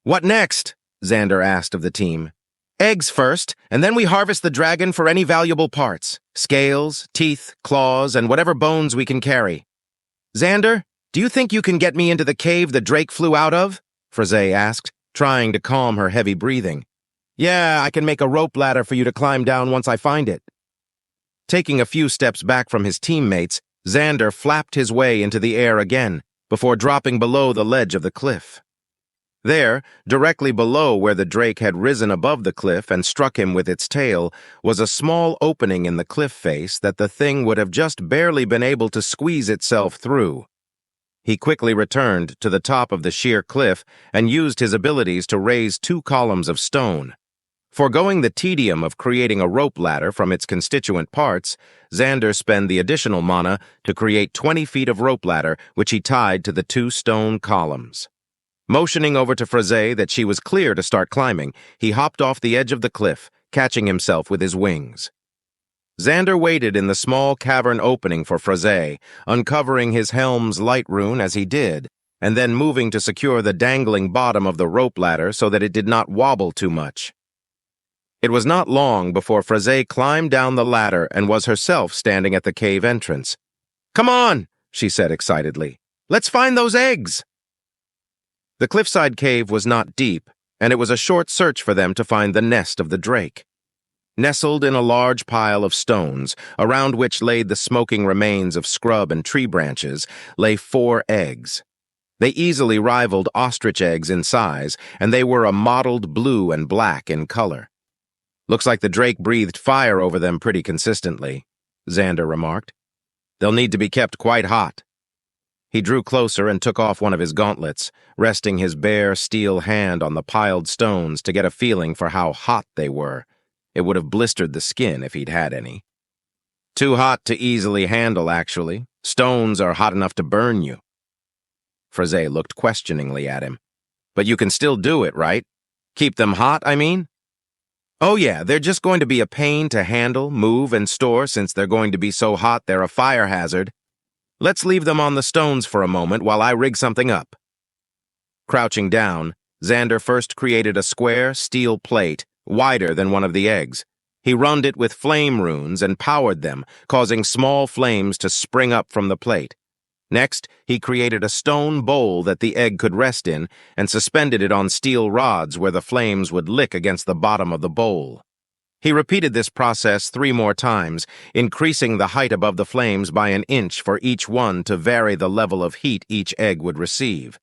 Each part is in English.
"What next?" Xander asked of the team. "Eggs first, and then we harvest the dragon for any valuable parts. Scales, teeth, claws, and whatever bones we can carry." "Xander, do you think you can get me into the cave the drake flew out of?" Frozay asked, trying to calm her heavy breathing. "Yeah, I can make a rope ladder for you to climb down once I find it." Taking a few steps back from his teammates, Xander flapped his way into the air again, before dropping below the ledge of the cliff. There, directly below where the drake had risen above the cliff and struck him with its tail, was a small opening in the cliff face that the thing would have just barely been able to squeeze itself through. He quickly returned to the top of the sheer cliff and used his abilities to raise 2 columns of stone. Foregoing the tedium of creating a rope ladder from its constituent parts, Xander spent the additional mana to create 20 feet of rope ladder, which he tied to the 2 stone columns. Motioning over to Frozay that she was clear to start climbing, he hopped off the edge of the cliff, catching himself with his wings. Xander waited in the small cavern opening for Frozay, uncovering his helm's light rune as he did, and then moving to secure the dangling bottom of the rope ladder so that it did not wobble too much. It was not long before Frozay climbed down the ladder and was herself standing at the cave entrance. "Come on," she said excitedly. "Let's find those eggs." The cliffside cave was not deep, and it was a short search for them to find the nest of the drake. Nestled in a large pile of stones, around which lay the smoking remains of scrub and tree branches, lay 4 eggs. They easily rivaled ostrich eggs in size, and they were a mottled blue and black in color. "Looks like the drake breathed fire over them pretty consistently," Xander remarked. "They'll need to be kept quite hot." He drew closer and took off one of his gauntlets, resting his bare steel hand on the piled stones to get a feeling for how hot they were. It would have blistered the skin if he'd had any. "Too hot to easily handle, actually. Stones are hot enough to burn you." Frozay looked questioningly at him. "But you can still do it, right? Keep them hot, I mean?" "Oh yeah, they're just going to be a pain to handle, move, and store since they're going to be so hot they're a fire hazard. Let's leave them on the stones for a moment while I rig something up." Crouching down, Xander first created a square steel plate, wider than one of the eggs. He runned it with flame runes and powered them, causing small flames to spring up from the plate. Next, he created a stone bowl that the egg could rest in and suspended it on steel rods where the flames would lick against the bottom of the bowl. He repeated this process 3 more times, increasing the height above the flames by an inch for each one to vary the level of heat each egg would receive.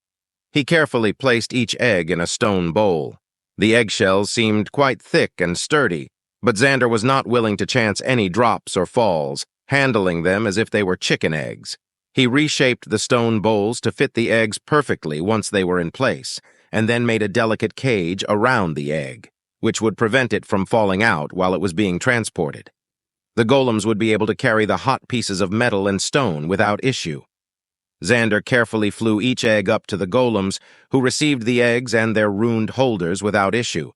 He carefully placed each egg in a stone bowl. The eggshells seemed quite thick and sturdy, but Xander was not willing to chance any drops or falls, handling them as if they were chicken eggs. He reshaped the stone bowls to fit the eggs perfectly once they were in place, and then made a delicate cage around the egg, which would prevent it from falling out while it was being transported. The golems would be able to carry the hot pieces of metal and stone without issue. Xander carefully flew each egg up to the golems, who received the eggs and their runed holders without issue.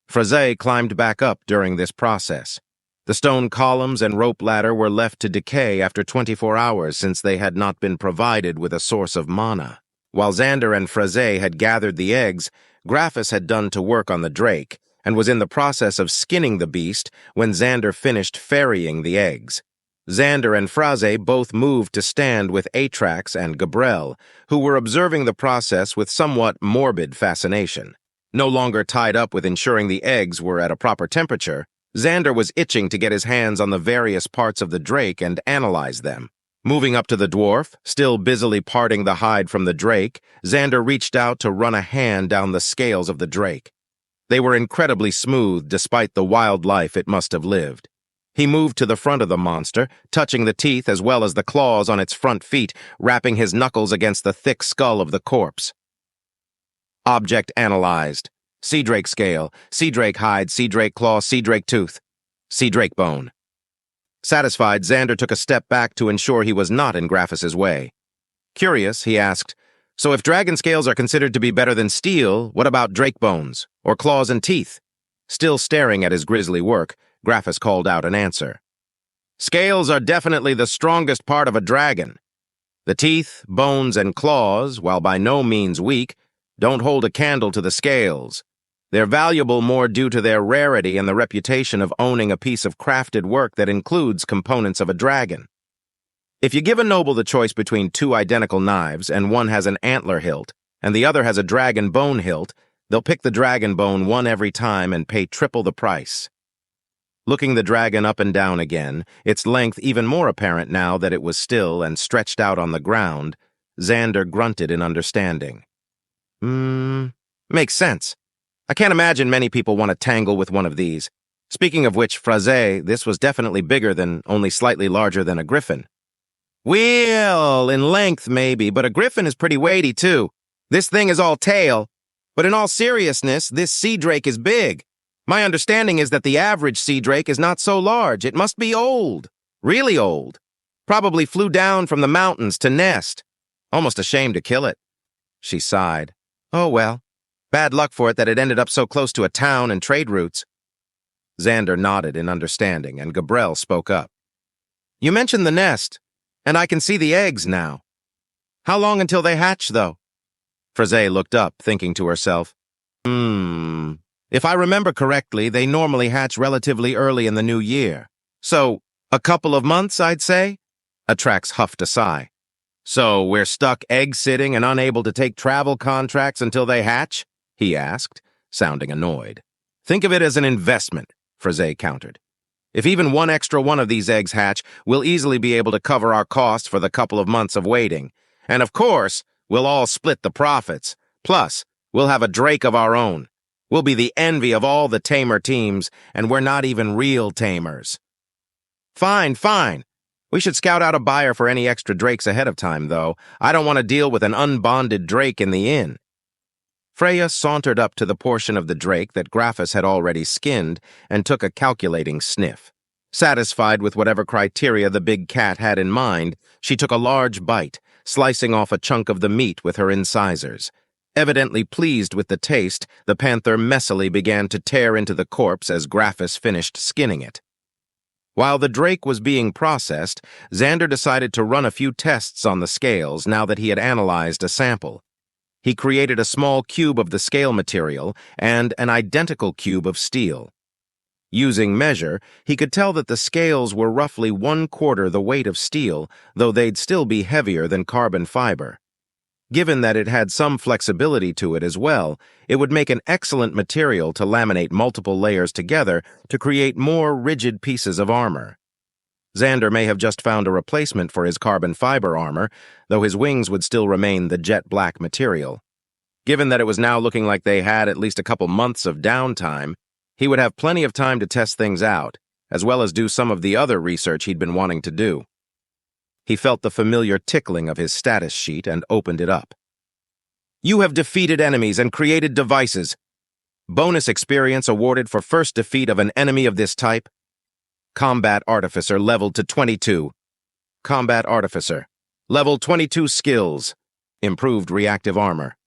Frozay climbed back up during this process. The stone columns and rope ladder were left to decay after 24 hours since they had not been provided with a source of mana. While Xander and Frozay had gathered the eggs, Graphis had done to work on the drake, and was in the process of skinning the beast when Xander finished ferrying the eggs. Xander and Frozay both moved to stand with Atrax and Gabriel, who were observing the process with somewhat morbid fascination. No longer tied up with ensuring the eggs were at a proper temperature, Xander was itching to get his hands on the various parts of the drake and analyze them. Moving up to the dwarf, still busily parting the hide from the drake, Xander reached out to run a hand down the scales of the drake. They were incredibly smooth despite the wild life it must have lived. He moved to the front of the monster, touching the teeth as well as the claws on its front feet, rapping his knuckles against the thick skull of the corpse. Object analyzed. Sea drake scale, sea drake hide, sea drake claw, sea drake tooth, sea drake bone. Satisfied, Xander took a step back to ensure he was not in Graphis's way. Curious, he asked, "So if dragon scales are considered to be better than steel, what about drake bones, or claws and teeth?" Still staring at his grisly work, Graphis called out an answer. "Scales are definitely the strongest part of a dragon. The teeth, bones, and claws, while by no means weak, don't hold a candle to the scales. They're valuable more due to their rarity and the reputation of owning a piece of crafted work that includes components of a dragon. If you give a noble the choice between two identical knives and one has an antler hilt and the other has a dragon bone hilt, they'll pick the dragon bone one every time and pay triple the price. Looking the dragon up and down again, its length even more apparent now that it was still and stretched out on the ground, Xander grunted in understanding. Makes sense. I can't imagine many people want to tangle with one of these. Speaking of which, Fraze, this was definitely bigger than only slightly larger than a griffin. Well, in length maybe, but a griffin is pretty weighty too. This thing is all tail. But in all seriousness, this sea drake is big. My understanding is that the average sea drake is not so large. It must be old. Really old. Probably flew down from the mountains to nest. Almost ashamed to kill it. She sighed. Oh well. Bad luck for it that it ended up so close to a town and trade routes. Xander nodded in understanding, and Gabriel spoke up. You mentioned the nest, and I can see the eggs now. How long until they hatch, though? Fraze looked up, thinking to herself, If I remember correctly, they normally hatch relatively early in the new year. So, a couple of months, I'd say? Atrax huffed a sigh. So, we're stuck egg-sitting and unable to take travel contracts until they hatch? He asked, sounding annoyed. Think of it as an investment, Fraze countered. If even one extra one of these eggs hatch, we'll easily be able to cover our costs for the couple of months of waiting. And of course, we'll all split the profits. Plus, we'll have a drake of our own. We'll be the envy of all the tamer teams, and we're not even real tamers. Fine. We should scout out a buyer for any extra drakes ahead of time, though. I don't want to deal with an unbonded drake in the inn. Freya sauntered up to the portion of the drake that Graphus had already skinned and took a calculating sniff. Satisfied with whatever criteria the big cat had in mind, she took a large bite, slicing off a chunk of the meat with her incisors. Evidently pleased with the taste, the panther messily began to tear into the corpse as Graphus finished skinning it. While the drake was being processed, Xander decided to run a few tests on the scales now that he had analyzed a sample. He created a small cube of the scale material and an identical cube of steel. Using measure, he could tell that the scales were roughly 1/4 the weight of steel, though they'd still be heavier than carbon fiber. Given that it had some flexibility to it as well, it would make an excellent material to laminate multiple layers together to create more rigid pieces of armor. Xander may have just found a replacement for his carbon fiber armor, though his wings would still remain the jet black material. Given that it was now looking like they had at least a couple months of downtime, he would have plenty of time to test things out, as well as do some of the other research he'd been wanting to do. He felt the familiar tickling of his status sheet and opened it up. You have defeated enemies and created devices. Bonus experience awarded for first defeat of an enemy of this type. Combat Artificer leveled to 22. Combat Artificer. Level 22 skills. Improved reactive armor.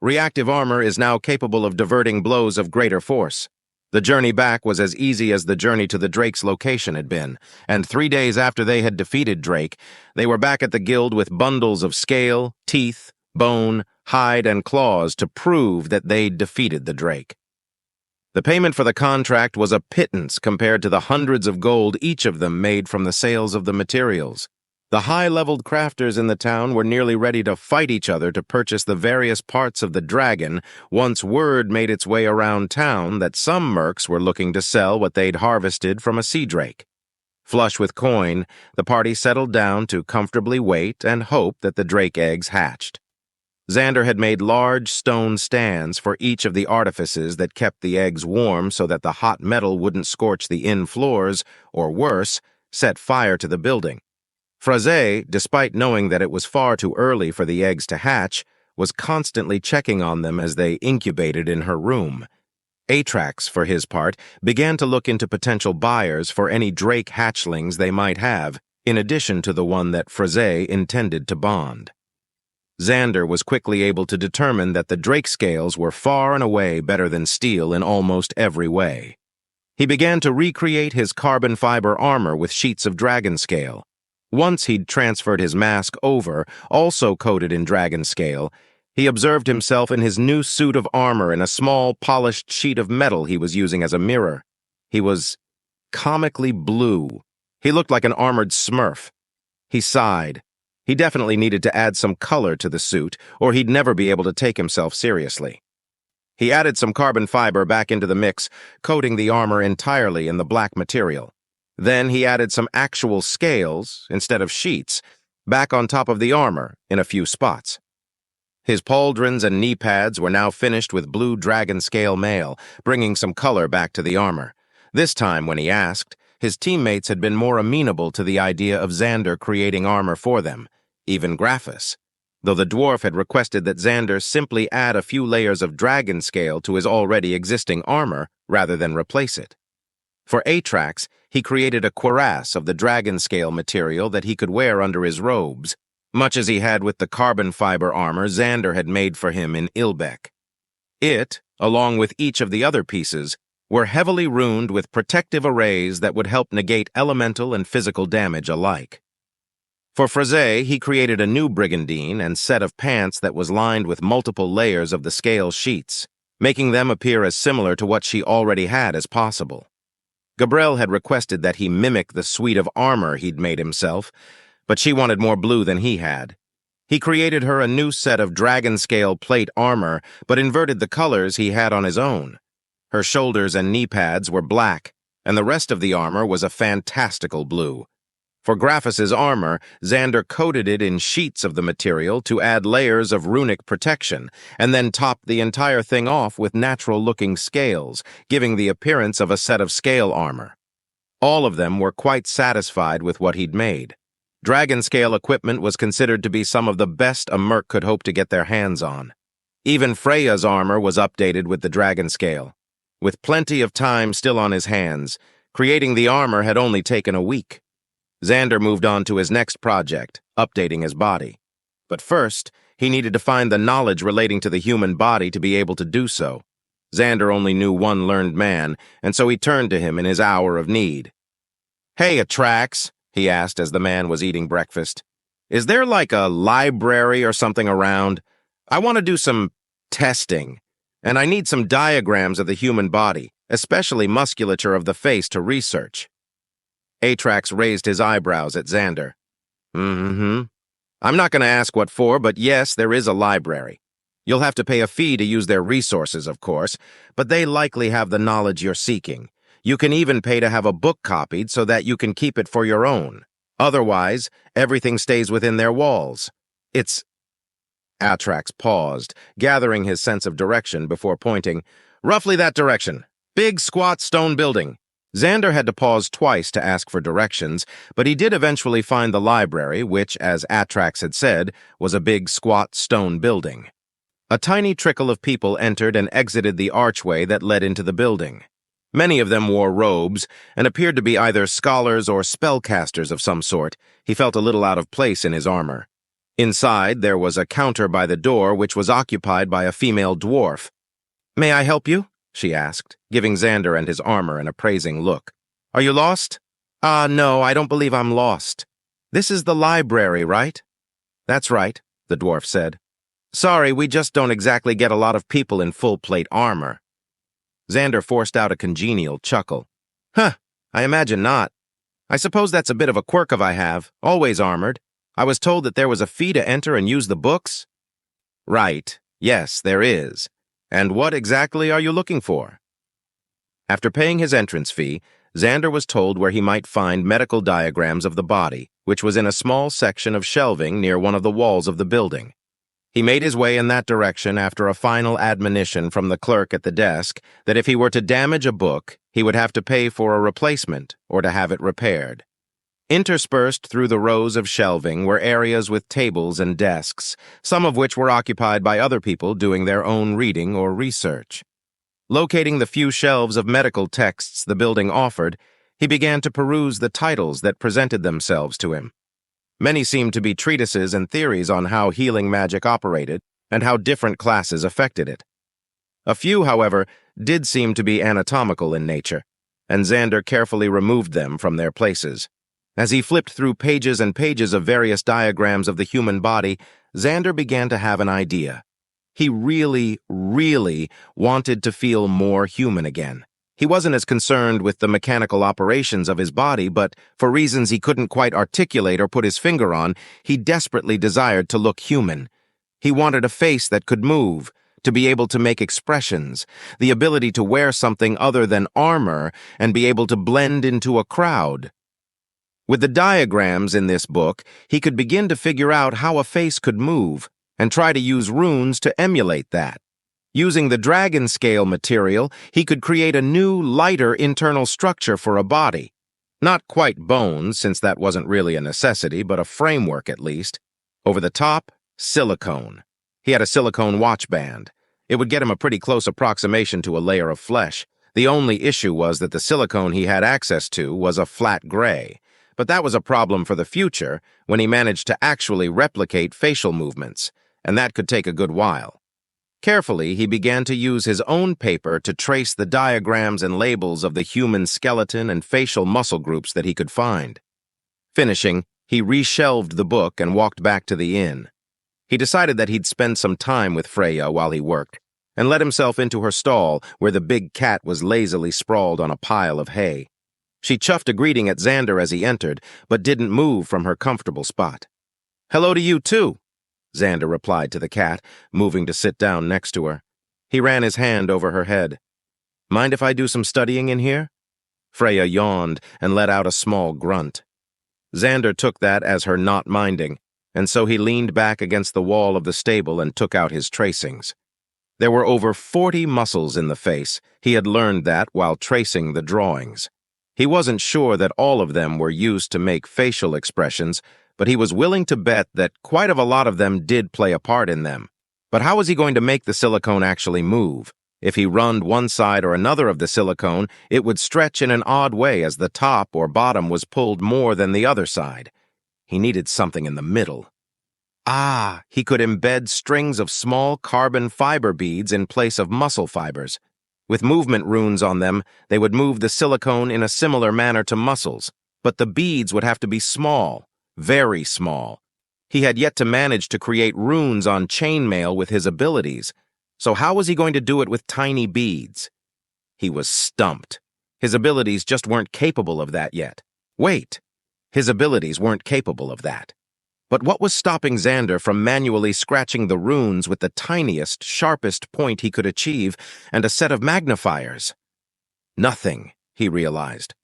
Reactive armor is now capable of diverting blows of greater force. The journey back was as easy as the journey to the Drake's location had been, and 3 days after they had defeated Drake, they were back at the guild with bundles of scale, teeth, bone, hide, and claws to prove that they'd defeated the Drake. The payment for the contract was a pittance compared to the hundreds of gold each of them made from the sales of the materials. The high-leveled crafters in the town were nearly ready to fight each other to purchase the various parts of the dragon once word made its way around town that some mercs were looking to sell what they'd harvested from a sea drake. Flush with coin, the party settled down to comfortably wait and hope that the drake eggs hatched. Xander had made large stone stands for each of the artifices that kept the eggs warm so that the hot metal wouldn't scorch the inn floors, or worse, set fire to the building. Fraze, despite knowing that it was far too early for the eggs to hatch, was constantly checking on them as they incubated in her room. Atrax, for his part, began to look into potential buyers for any drake hatchlings they might have, in addition to the one that Fraze intended to bond. Xander was quickly able to determine that the drake scales were far and away better than steel in almost every way. He began to recreate his carbon fiber armor with sheets of dragon scale. Once he'd transferred his mask over, also coated in dragon scale, He observed himself in his new suit of armor in a small, polished sheet of metal he was using as a mirror. He was comically blue. He looked like an armored smurf. He sighed. He definitely needed to add some color to the suit, or he'd never be able to take himself seriously. He added some carbon fiber back into the mix, coating the armor entirely in the black material. Then he added some actual scales, instead of sheets, back on top of the armor in a few spots. His pauldrons and knee pads were now finished with blue dragon scale mail, bringing some color back to the armor. This time, when he asked, his teammates had been more amenable to the idea of Xander creating armor for them, even Graphus, though the dwarf had requested that Xander simply add a few layers of dragon scale to his already existing armor rather than replace it. For Atrax, he created a cuirass of the dragon scale material that he could wear under his robes, much as he had with the carbon fiber armor Xander had made for him in Ilbeck. It, along with each of the other pieces, were heavily runed with protective arrays that would help negate elemental and physical damage alike. For Fraze, he created a new brigandine and set of pants that was lined with multiple layers of the scale sheets, making them appear as similar to what she already had as possible. Gabrielle had requested that he mimic the suite of armor he'd made himself, but she wanted more blue than he had. He created her a new set of dragon-scale plate armor, but inverted the colors he had on his own. Her shoulders and knee pads were black, and the rest of the armor was a fantastical blue. For Graphus's armor, Xander coated it in sheets of the material to add layers of runic protection, and then topped the entire thing off with natural-looking scales, giving the appearance of a set of scale armor. All of them were quite satisfied with what he'd made. Dragon-scale equipment was considered to be some of the best a merc could hope to get their hands on. Even Freya's armor was updated with the dragon scale. With plenty of time still on his hands, creating the armor had only taken a week. Xander moved on to his next project, updating his body. But first, he needed to find the knowledge relating to the human body to be able to do so. Xander only knew one learned man, and so he turned to him in his hour of need. "Hey, Atrax," he asked as the man was eating breakfast. "Is there like a library or something around? I want to do some testing, and I need some diagrams of the human body, especially musculature of the face to research." Atrax raised his eyebrows at Xander. I'm not going to ask what for, but yes, there is a library. You'll have to pay a fee to use their resources, of course, but they likely have the knowledge you're seeking. You can even pay to have a book copied so that you can keep it for your own. Otherwise, everything stays within their walls. It's... Atrax paused, gathering his sense of direction before pointing. "Roughly that direction. Big, squat stone building." Xander had to pause twice to ask for directions, but he did eventually find the library, which, as Atrax had said, was a big, squat stone building. A tiny trickle of people entered and exited the archway that led into the building. Many of them wore robes and appeared to be either scholars or spellcasters of some sort. He felt a little out of place in his armor. Inside, there was a counter by the door which was occupied by a female dwarf. "May I help you?" she asked, giving Xander and his armor an appraising look. "Are you lost?" No, I don't believe I'm lost. This is the library, right?" "That's right," the dwarf said. "Sorry, we just don't exactly get a lot of people in full-plate armor." Xander forced out a congenial chuckle. "Huh, I imagine not. I suppose that's a bit of a quirk I have, always armored. I was told that there was a fee to enter and use the books." "Right, yes, there is. And what exactly are you looking for?" After paying his entrance fee, Xander was told where he might find medical diagrams of the body, which was in a small section of shelving near one of the walls of the building. He made his way in that direction after a final admonition from the clerk at the desk that if he were to damage a book, he would have to pay for a replacement or to have it repaired. Interspersed through the rows of shelving were areas with tables and desks, some of which were occupied by other people doing their own reading or research. Locating the few shelves of medical texts the building offered, he began to peruse the titles that presented themselves to him. Many seemed to be treatises and theories on how healing magic operated and how different classes affected it. A few, however, did seem to be anatomical in nature, and Xander carefully removed them from their places. As he flipped through pages and pages of various diagrams of the human body, Xander began to have an idea. He really, really wanted to feel more human again. He wasn't as concerned with the mechanical operations of his body, but for reasons he couldn't quite articulate or put his finger on, he desperately desired to look human. He wanted a face that could move, to be able to make expressions, the ability to wear something other than armor and be able to blend into a crowd. With the diagrams in this book, he could begin to figure out how a face could move and try to use runes to emulate that. Using the dragon scale material, he could create a new, lighter internal structure for a body. Not quite bones, since that wasn't really a necessity, but a framework at least. Over the top, silicone. He had a silicone watch band. It would get him a pretty close approximation to a layer of flesh. The only issue was that the silicone he had access to was a flat gray. But that was a problem for the future when he managed to actually replicate facial movements, and that could take a good while. Carefully, he began to use his own paper to trace the diagrams and labels of the human skeleton and facial muscle groups that he could find. Finishing, he reshelved the book and walked back to the inn. He decided that he'd spend some time with Freya while he worked, and let himself into her stall where the big cat was lazily sprawled on a pile of hay. She chuffed a greeting at Xander as he entered, but didn't move from her comfortable spot. "Hello to you, too," Xander replied to the cat, moving to sit down next to her. He ran his hand over her head. "Mind if I do some studying in here?" Freya yawned and let out a small grunt. Xander took that as her not minding, and so he leaned back against the wall of the stable and took out his tracings. There were over 40 muscles in the face. He had learned that while tracing the drawings. He wasn't sure that all of them were used to make facial expressions, but he was willing to bet that quite a lot of them did play a part in them. But how was he going to make the silicone actually move? If he runned one side or another of the silicone, it would stretch in an odd way as the top or bottom was pulled more than the other side. He needed something in the middle. He could embed strings of small carbon fiber beads in place of muscle fibers. With movement runes on them, they would move the silicone in a similar manner to muscles, but the beads would have to be small. Very small. He had yet to manage to create runes on chainmail with his abilities, so how was he going to do it with tiny beads? He was stumped. His abilities just weren't capable of that yet. Wait, his abilities weren't capable of that. But what was stopping Xander from manually scratching the runes with the tiniest, sharpest point he could achieve and a set of magnifiers? Nothing, he realized.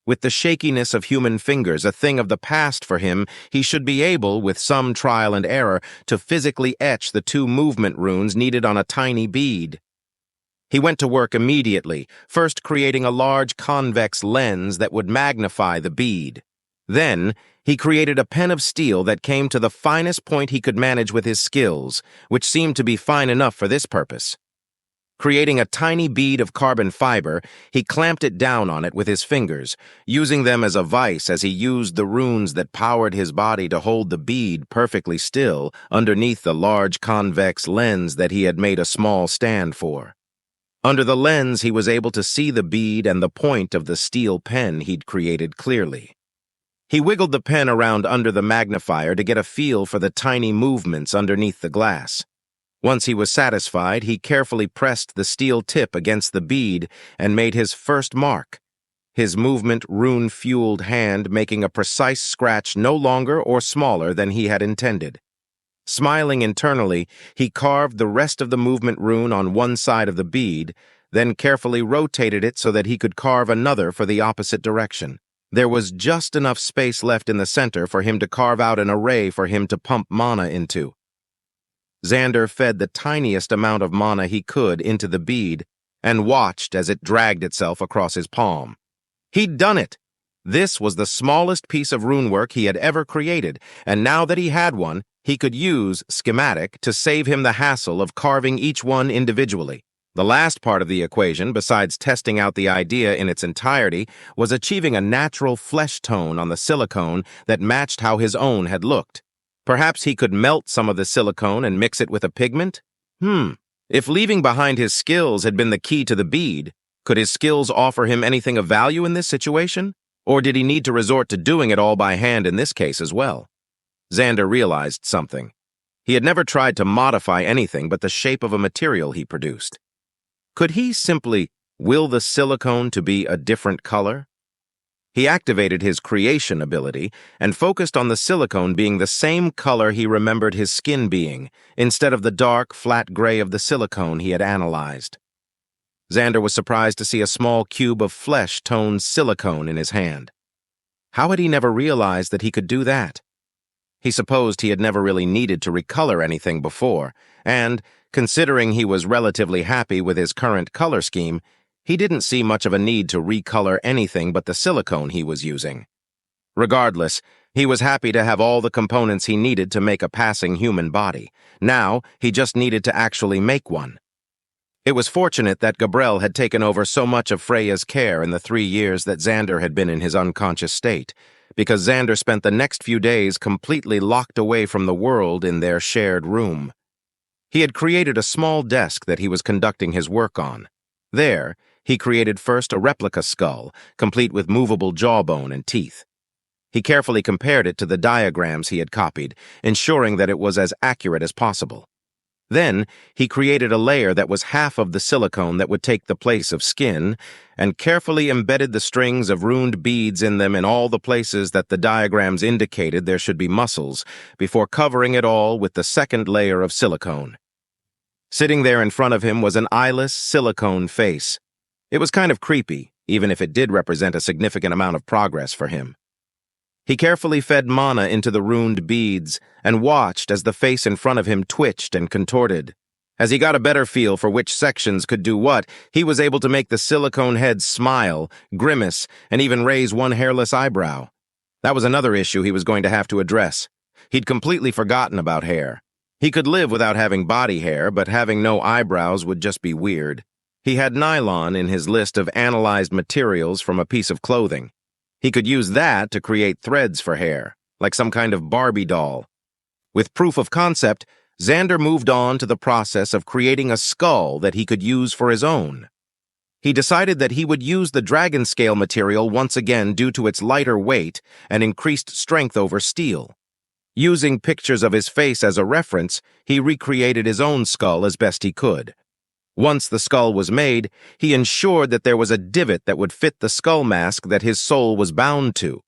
With the shakiness of human fingers a thing of the past for him, he should be able, with some trial and error, to physically etch the 2 movement runes needed on a tiny bead. He went to work immediately, first creating a large convex lens that would magnify the bead. Then, he created a pen of steel that came to the finest point he could manage with his skills, which seemed to be fine enough for this purpose. Creating a tiny bead of carbon fiber, he clamped it down on it with his fingers, using them as a vise as he used the runes that powered his body to hold the bead perfectly still underneath the large convex lens that he had made a small stand for. Under the lens, he was able to see the bead and the point of the steel pen he'd created clearly. He wiggled the pen around under the magnifier to get a feel for the tiny movements underneath the glass. Once he was satisfied, he carefully pressed the steel tip against the bead and made his first mark, his movement rune-fueled hand making a precise scratch no longer or smaller than he had intended. Smiling internally, he carved the rest of the movement rune on one side of the bead, then carefully rotated it so that he could carve another for the opposite direction. There was just enough space left in the center for him to carve out an array for him to pump mana into. Xander fed the tiniest amount of mana he could into the bead and watched as it dragged itself across his palm. He'd done it! This was the smallest piece of runework he had ever created, and now that he had one, he could use schematic to save him the hassle of carving each one individually. The last part of the equation, besides testing out the idea in its entirety, was achieving a natural flesh tone on the silicone that matched how his own had looked. Perhaps he could melt some of the silicone and mix it with a pigment? If leaving behind his skills had been the key to the bead, could his skills offer him anything of value in this situation? Or did he need to resort to doing it all by hand in this case as well? Xander realized something. He had never tried to modify anything but the shape of a material he produced. Could he simply will the silicone to be a different color? He activated his creation ability and focused on the silicone being the same color he remembered his skin being, instead of the dark, flat gray of the silicone he had analyzed. Xander was surprised to see a small cube of flesh-toned silicone in his hand. How had he never realized that he could do that? He supposed he had never really needed to recolor anything before, and, considering he was relatively happy with his current color scheme, he didn't see much of a need to recolor anything but the silicone he was using. Regardless, he was happy to have all the components he needed to make a passing human body. Now, he just needed to actually make one. It was fortunate that Gabriel had taken over so much of Freya's care in the 3 years that Xander had been in his unconscious state, because Xander spent the next few days completely locked away from the world in their shared room. He had created a small desk that he was conducting his work on. There, he created first a replica skull, complete with movable jawbone and teeth. He carefully compared it to the diagrams he had copied, ensuring that it was as accurate as possible. Then, he created a layer that was half of the silicone that would take the place of skin, and carefully embedded the strings of runed beads in them in all the places that the diagrams indicated there should be muscles, before covering it all with the second layer of silicone. Sitting there in front of him was an eyeless silicone face. It was kind of creepy, even if it did represent a significant amount of progress for him. He carefully fed mana into the runed beads and watched as the face in front of him twitched and contorted. As he got a better feel for which sections could do what, he was able to make the silicone head smile, grimace, and even raise one hairless eyebrow. That was another issue he was going to have to address. He'd completely forgotten about hair. He could live without having body hair, but having no eyebrows would just be weird. He had nylon in his list of analyzed materials from a piece of clothing. He could use that to create threads for hair, like some kind of Barbie doll. With proof of concept, Xander moved on to the process of creating a skull that he could use for his own. He decided that he would use the dragon scale material once again due to its lighter weight and increased strength over steel. Using pictures of his face as a reference, he recreated his own skull as best he could. Once the skull was made, he ensured that there was a divot that would fit the skull mask that his soul was bound to.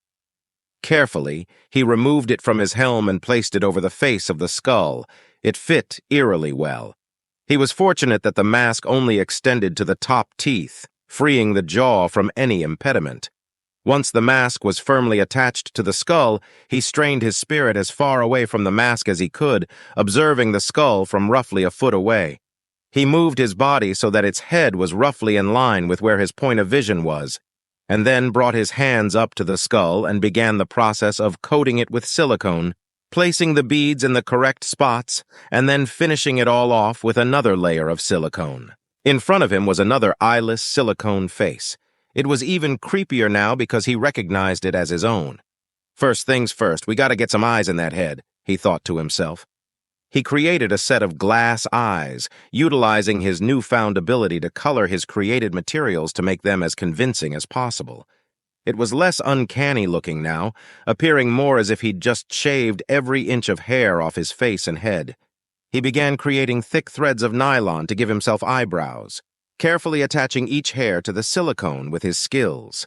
Carefully, he removed it from his helm and placed it over the face of the skull. It fit eerily well. He was fortunate that the mask only extended to the top teeth, freeing the jaw from any impediment. Once the mask was firmly attached to the skull, he strained his spirit as far away from the mask as he could, observing the skull from roughly a foot away. He moved his body so that its head was roughly in line with where his point of vision was, and then brought his hands up to the skull and began the process of coating it with silicone, placing the beads in the correct spots, and then finishing it all off with another layer of silicone. In front of him was another eyeless silicone face. It was even creepier now because he recognized it as his own. First things first, we gotta get some eyes in that head, he thought to himself. He created a set of glass eyes, utilizing his newfound ability to color his created materials to make them as convincing as possible. It was less uncanny looking now, appearing more as if he'd just shaved every inch of hair off his face and head. He began creating thick threads of nylon to give himself eyebrows, carefully attaching each hair to the silicone with his skills.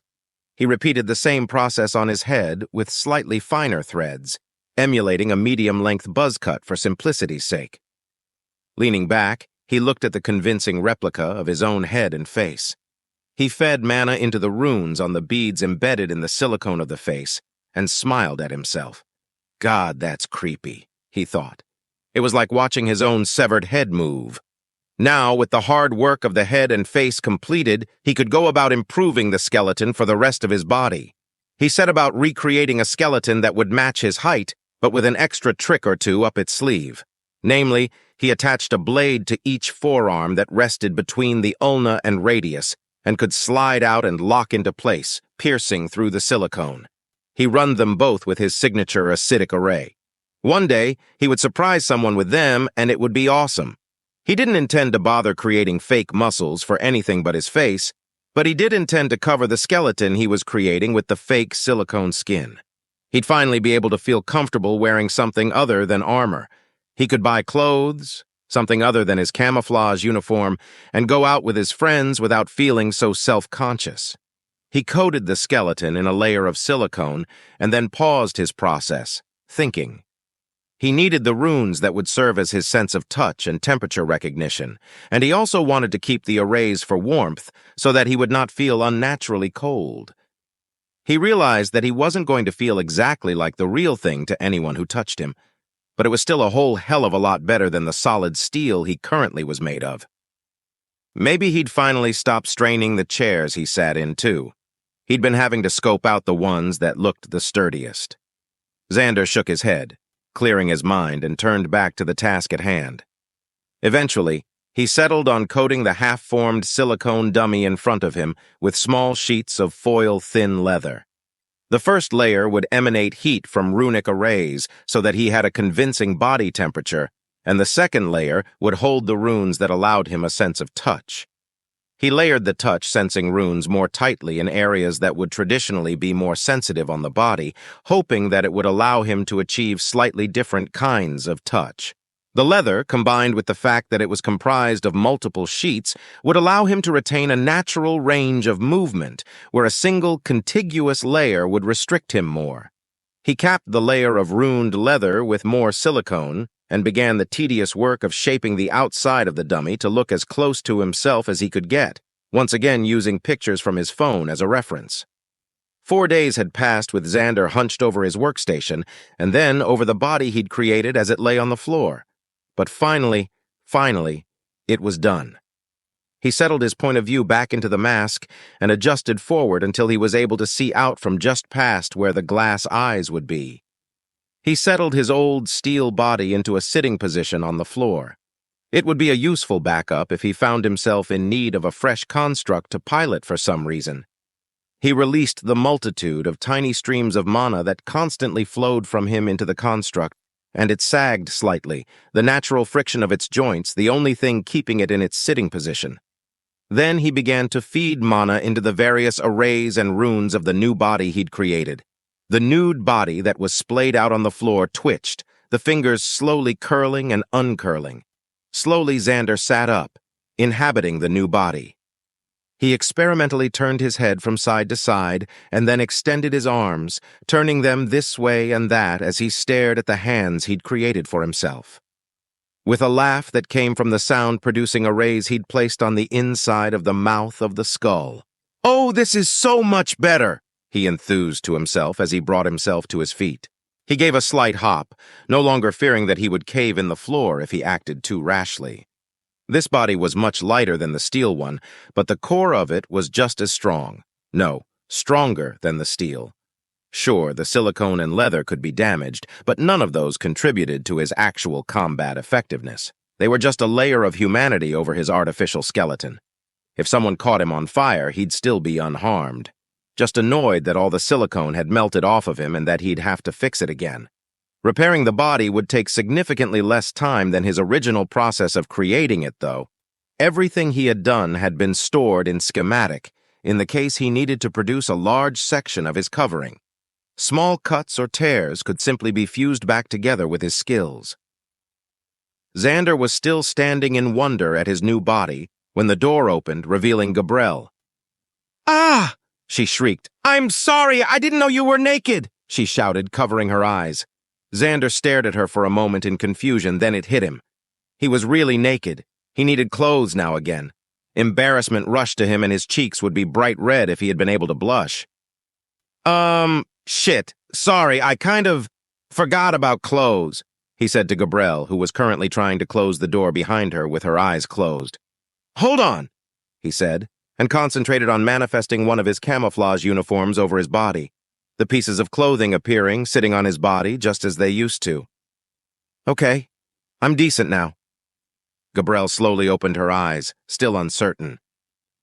He repeated the same process on his head with slightly finer threads, emulating a medium-length buzz cut for simplicity's sake. Leaning back, he looked at the convincing replica of his own head and face. He fed mana into the runes on the beads embedded in the silicone of the face and smiled at himself. God, that's creepy, he thought. It was like watching his own severed head move. Now, with the hard work of the head and face completed, he could go about improving the skeleton for the rest of his body. He set about recreating a skeleton that would match his height, but with an extra trick or two up its sleeve. Namely, he attached a blade to each forearm that rested between the ulna and radius, and could slide out and lock into place, piercing through the silicone. He run them both with his signature acidic array. One day, he would surprise someone with them, and it would be awesome. He didn't intend to bother creating fake muscles for anything but his face, but he did intend to cover the skeleton he was creating with the fake silicone skin. He'd finally be able to feel comfortable wearing something other than armor. He could buy clothes, something other than his camouflage uniform, and go out with his friends without feeling so self-conscious. He coated the skeleton in a layer of silicone and then paused his process, thinking. He needed the runes that would serve as his sense of touch and temperature recognition, and he also wanted to keep the arrays for warmth so that he would not feel unnaturally cold. He realized that he wasn't going to feel exactly like the real thing to anyone who touched him, but it was still a whole hell of a lot better than the solid steel he currently was made of. Maybe he'd finally stop straining the chairs he sat in, too. He'd been having to scope out the ones that looked the sturdiest. Xander shook his head, clearing his mind, and turned back to the task at hand. Eventually, he settled on coating the half-formed silicone dummy in front of him with small sheets of foil-thin leather. The first layer would emanate heat from runic arrays so that he had a convincing body temperature, and the second layer would hold the runes that allowed him a sense of touch. He layered the touch-sensing runes more tightly in areas that would traditionally be more sensitive on the body, hoping that it would allow him to achieve slightly different kinds of touch. The leather, combined with the fact that it was comprised of multiple sheets, would allow him to retain a natural range of movement, where a single contiguous layer would restrict him more. He capped the layer of runed leather with more silicone, and began the tedious work of shaping the outside of the dummy to look as close to himself as he could get, once again using pictures from his phone as a reference. 4 days had passed with Xander hunched over his workstation, and then over the body he'd created as it lay on the floor. But finally, it was done. He settled his point of view back into the mask and adjusted forward until he was able to see out from just past where the glass eyes would be. He settled his old steel body into a sitting position on the floor. It would be a useful backup if he found himself in need of a fresh construct to pilot for some reason. He released the multitude of tiny streams of mana that constantly flowed from him into the construct, and it sagged slightly, the natural friction of its joints the only thing keeping it in its sitting position. Then he began to feed mana into the various arrays and runes of the new body he'd created. The nude body that was splayed out on the floor twitched, the fingers slowly curling and uncurling. Slowly Xander sat up, inhabiting the new body. He experimentally turned his head from side to side and then extended his arms, turning them this way and that as he stared at the hands he'd created for himself. With a laugh that came from the sound-producing arrays he'd placed on the inside of the mouth of the skull. "Oh, this is so much better!" he enthused to himself as he brought himself to his feet. He gave a slight hop, no longer fearing that he would cave in the floor if he acted too rashly. This body was much lighter than the steel one, but the core of it was just as strong. No, stronger than the steel. Sure, the silicone and leather could be damaged, but none of those contributed to his actual combat effectiveness. They were just a layer of humanity over his artificial skeleton. If someone caught him on fire, he'd still be unharmed. Just annoyed that all the silicone had melted off of him and that he'd have to fix it again. Repairing the body would take significantly less time than his original process of creating it, though. Everything he had done had been stored in schematic, in the case he needed to produce a large section of his covering. Small cuts or tears could simply be fused back together with his skills. Xander was still standing in wonder at his new body when the door opened, revealing Gabrielle. "Ah!" she shrieked. "I'm sorry, I didn't know you were naked!" she shouted, covering her eyes. Xander stared at her for a moment in confusion, then it hit him. He was really naked. He needed clothes now again. Embarrassment rushed to him and his cheeks would be bright red if he had been able to blush. Shit. Sorry, I kind of forgot about clothes," he said to Gabrielle, who was currently trying to close the door behind her with her eyes closed. "Hold on," he said, and concentrated on manifesting one of his camouflage uniforms over his body, the pieces of clothing appearing, sitting on his body just as they used to. "Okay, I'm decent now." Gabrielle slowly opened her eyes, still uncertain.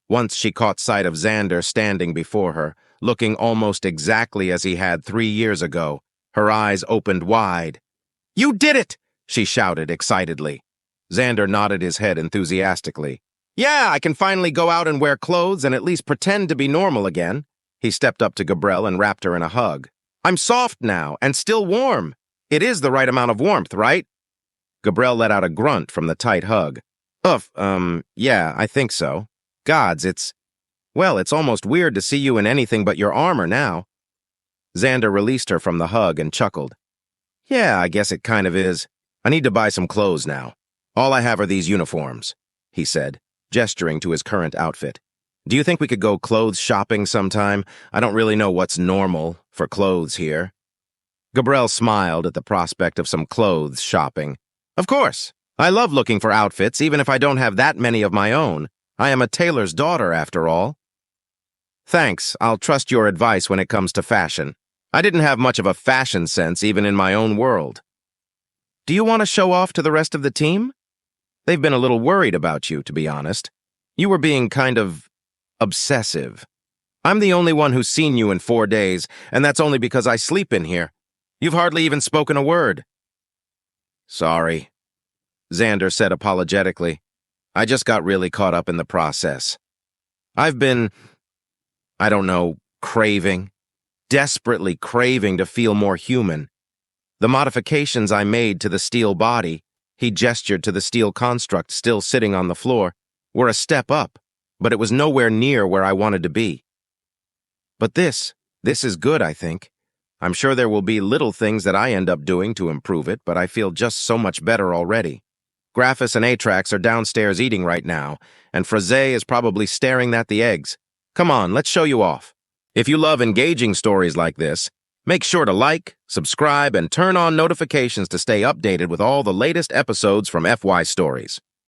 Once she caught sight of Xander standing before her, looking almost exactly as he had 3 years ago, her eyes opened wide. "You did it!" she shouted excitedly. Xander nodded his head enthusiastically. "Yeah, I can finally go out and wear clothes and at least pretend to be normal again." He stepped up to Gabrielle and wrapped her in a hug. "I'm soft now, and still warm. It is the right amount of warmth, right?" Gabriel let out a grunt from the tight hug. Yeah, I think so. Gods, it's almost weird to see you in anything but your armor now. Xander released her from the hug and chuckled. Yeah, I guess it kind of is. I need to buy some clothes now. All I have are these uniforms, he said, gesturing to his current outfit. Do you think we could go clothes shopping sometime? I don't really know what's normal for clothes here. Gabriel smiled at the prospect of some clothes shopping. Of course. I love looking for outfits, even if I don't have that many of my own. I am a tailor's daughter, after all. Thanks. I'll trust your advice when it comes to fashion. I didn't have much of a fashion sense even in my own world. Do you want to show off to the rest of the team? They've been a little worried about you, to be honest. You were being kind of obsessive. I'm the only one who's seen you in 4 days, and that's only because I sleep in here. You've hardly even spoken a word. Sorry, Xander said apologetically. I just got really caught up in the process. I've been, I don't know, desperately craving to feel more human. The modifications I made to the steel body, he gestured to the steel construct still sitting on the floor, were a step up, but it was nowhere near where I wanted to be. But this is good, I think. I'm sure there will be little things that I end up doing to improve it, but I feel just so much better already. Graphis and Atrax are downstairs eating right now, and Fraze is probably staring at the eggs. Come on, let's show you off. If you love engaging stories like this, make sure to like, subscribe, and turn on notifications to stay updated with all the latest episodes from FY Stories.